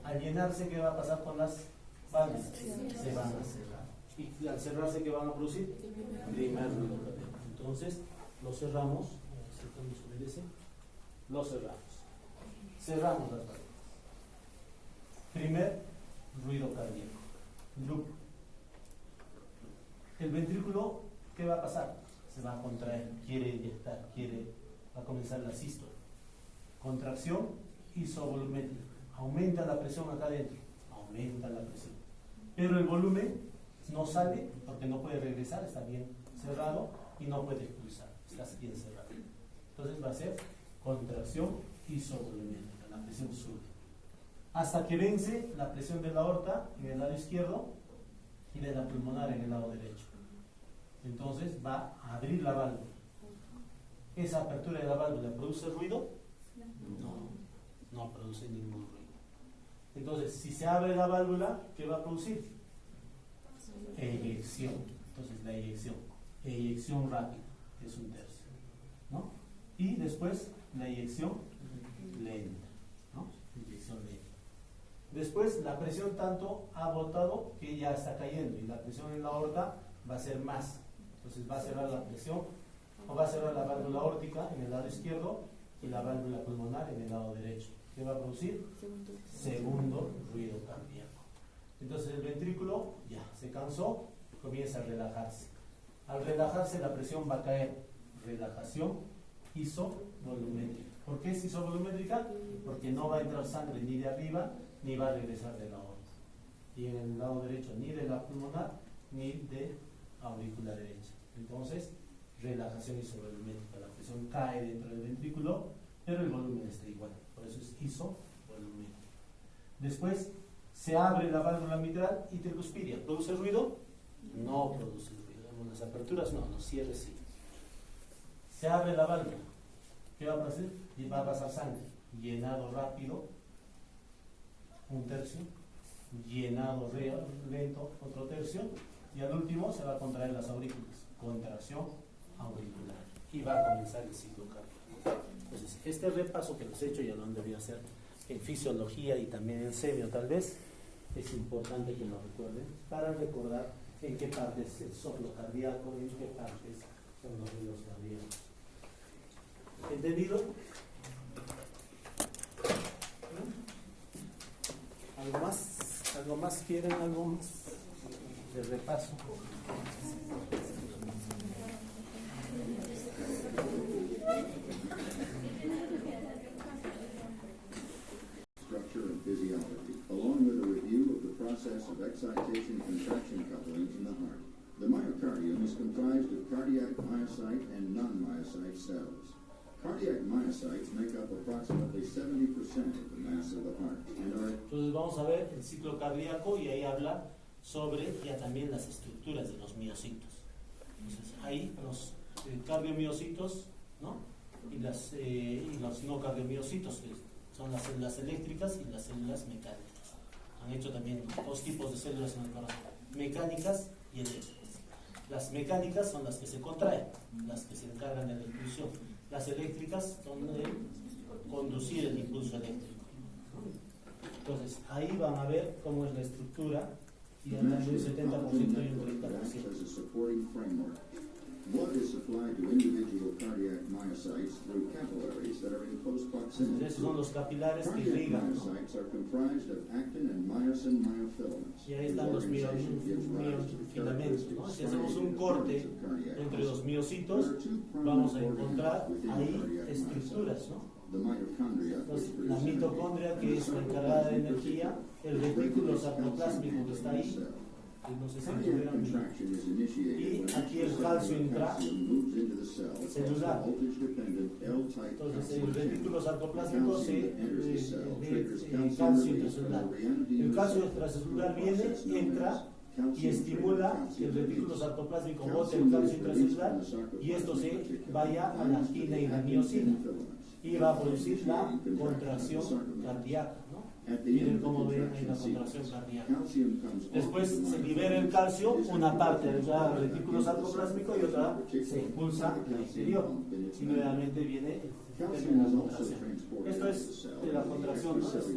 S1: Al llenarse, ¿qué va a pasar con las válvulas? Se van a cerrar. Y al cerrarse, ¿qué van a producir? Primer ruido cardíaco. Entonces, lo cerramos. Lo cerramos. Cerramos las válvulas. Primer ruido cardíaco. Loop. El ventrículo, ¿qué va a pasar? Se va a contraer, quiere inyectar, va a comenzar la sístole. Contracción isovolumétrica. Aumenta la presión acá adentro. Aumenta la presión. Pero el volumen no sale porque no puede regresar, está bien cerrado y no puede expulsar, está bien cerrado. Entonces va a ser contracción isovolumétrica, la presión sube. Hasta que vence la presión de la aorta en el lado izquierdo y de la pulmonar en el lado derecho. Entonces va a abrir la válvula. ¿Esa apertura de la válvula produce ruido? No produce ningún ruido. Entonces, si se abre la válvula, ¿qué va a producir? Eyección. Entonces, la eyección rápida, es 1/3, ¿no? Y después, la eyección lenta, ¿no? Eyección lenta. Después, la presión tanto ha botado que ya está cayendo y la presión en la aorta va a ser más. Entonces, va a cerrar la presión o va a cerrar la válvula aórtica en el lado izquierdo y la válvula pulmonar en el lado derecho. ¿Qué va a producir? Segundo ruido cardíaco. Entonces el ventrículo ya se cansó, comienza a relajarse. Al relajarse la presión va a caer. Relajación isovolumétrica. ¿Por qué es isovolumétrica? Porque no va a entrar sangre ni de arriba ni va a regresar de la aorta. Y en el lado derecho ni de la pulmonar ni de aurícula derecha. Entonces, relajación isovolumétrica. La presión cae dentro del ventrículo, pero el volumen está igual. Por eso es isovolumétrico. Después, se abre la válvula mitral y tricuspidia. ¿Produce ruido? No produce ruido. En las aperturas no, los cierres sí. Se abre la válvula. ¿Qué va a pasar? Y va a pasar sangre. Llenado rápido, 1/3. Llenado lento, otro tercio. Y al último se va a contraer las aurículas. Contracción auricular. Y va a comenzar el ciclo cardíaco. Entonces, este repaso que les he hecho ya lo han debido hacer en fisiología y también en semio tal vez, es importante que lo recuerden para recordar en qué parte es el soplo cardíaco, en qué partes son los ruidos cardíacos. ¿Entendido? ¿Algo más? ¿Algo más quieren? ¿Algo más de repaso?
S3: Structure and physiology, along with a review of the process of excitation-contraction couplings in the heart. The myocardium is comprised of cardiac myocyte and non-myocyte cells. Cardiac myocytes make up approximately 70% of the mass of the heart and are...
S1: Entonces vamos a ver el ciclo cardíaco y ahí habla sobre ya también las estructuras de los miocitos. Entonces ahí los cardiomiocitos, ¿no? Y los no cardiomiocitos, que son las células eléctricas y las células mecánicas. Han hecho también dos tipos de células en el corazón, mecánicas y eléctricas. Las mecánicas son las que se contraen, las que se encargan de la impulsión. Las eléctricas son de conducir el impulso eléctrico. Entonces, ahí van a ver cómo es la estructura y hablando de un 70% y un 30%.
S3: Blood is supplied to individual cardiac myocytes through capillaries that are in close proximity.
S1: Esos son los capilares que
S3: Cardiac
S1: irrigan, ¿no?
S3: myocytes are comprised of actin and myosin myofilaments.
S1: Y ahí están los miofilamentos, ¿no? Si hacemos un corte entre los miocitos, vamos a encontrar ahí estructuras, ¿no? Entonces, la mitocondria, que es la encargada de energía, el retículo sarcoplásmico que está ahí, que no sé si lo hubieran visto. Y aquí el calcio intracelular. Entonces, el retículo sarcoplásmico de calcio intracelular. El calcio intracelular viene, entra y estimula que el retículo sarcoplásmico bote el calcio intracelular y esto se vaya a la actina y la miocina y va a producir la contracción cardíaca, ¿no? Miren cómo ven ahí la contracción cardíaca. Después se libera el calcio, una parte del retículo sarcoplásmico y otra se impulsa al exterior y nuevamente viene la contracción. Esto es de la contracción, ¿no? Entonces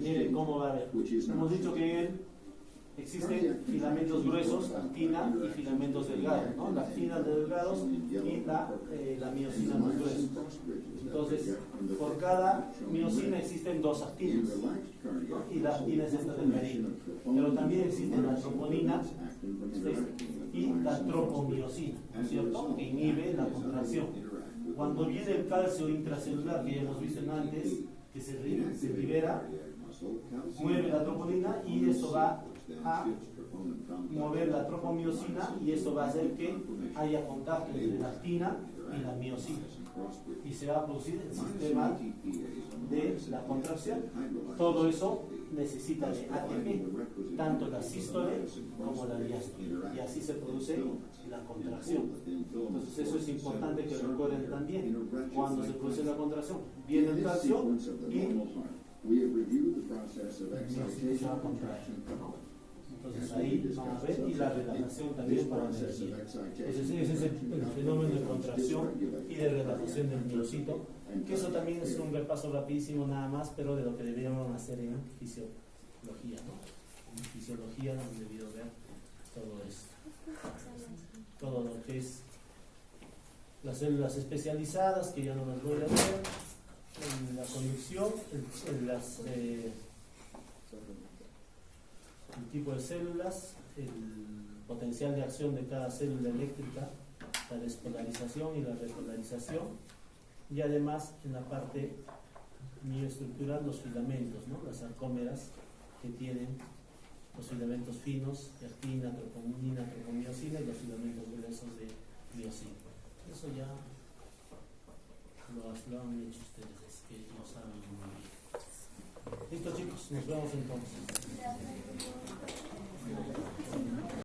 S1: miren cómo va a ver. Hemos dicho que existen filamentos gruesos, actina y filamentos delgados, ¿no? La actina de delgados y la miocina más gruesa. Entonces, por cada miocina existen dos actinas, ¿no? Y la actina es esta delgadita. Pero también existen la troponina y la tropomiosina, ¿no es cierto? Que inhibe la contracción. Cuando viene el calcio intracelular, que ya hemos visto antes, que se libera, mueve la troponina y esto va a mover la tropomiosina y esto va a hacer que haya contacto entre la actina y la miocina y se va a producir el sistema de la contracción. Todo eso necesita de ATP, tanto la sístole como la diástole, y así se produce la contracción. Entonces eso es importante que recuerden también. Cuando se produce la contracción, viene el calcio y se va a contraer, ¿no? Entonces ahí van a ver, y la relajación también para la energía. Entonces ese es el fenómeno de contracción y de relajación del miocito, que eso también es un repaso rapidísimo nada más, pero de lo que deberíamos hacer en fisiología, ¿no? En fisiología hemos debido ver todo esto, todo lo que es las células especializadas, que ya no las voy a ver, en la conducción, el tipo de células, el potencial de acción de cada célula eléctrica, la despolarización y la repolarización, y además en la parte mioestructural los filamentos, ¿no? Las sarcómeras que tienen los filamentos finos de actina, troponina, tropomiosina y los filamentos gruesos de miocina. Eso ya lo han hecho ustedes, es que lo saben muy bien. Listo chicos, nos vemos entonces.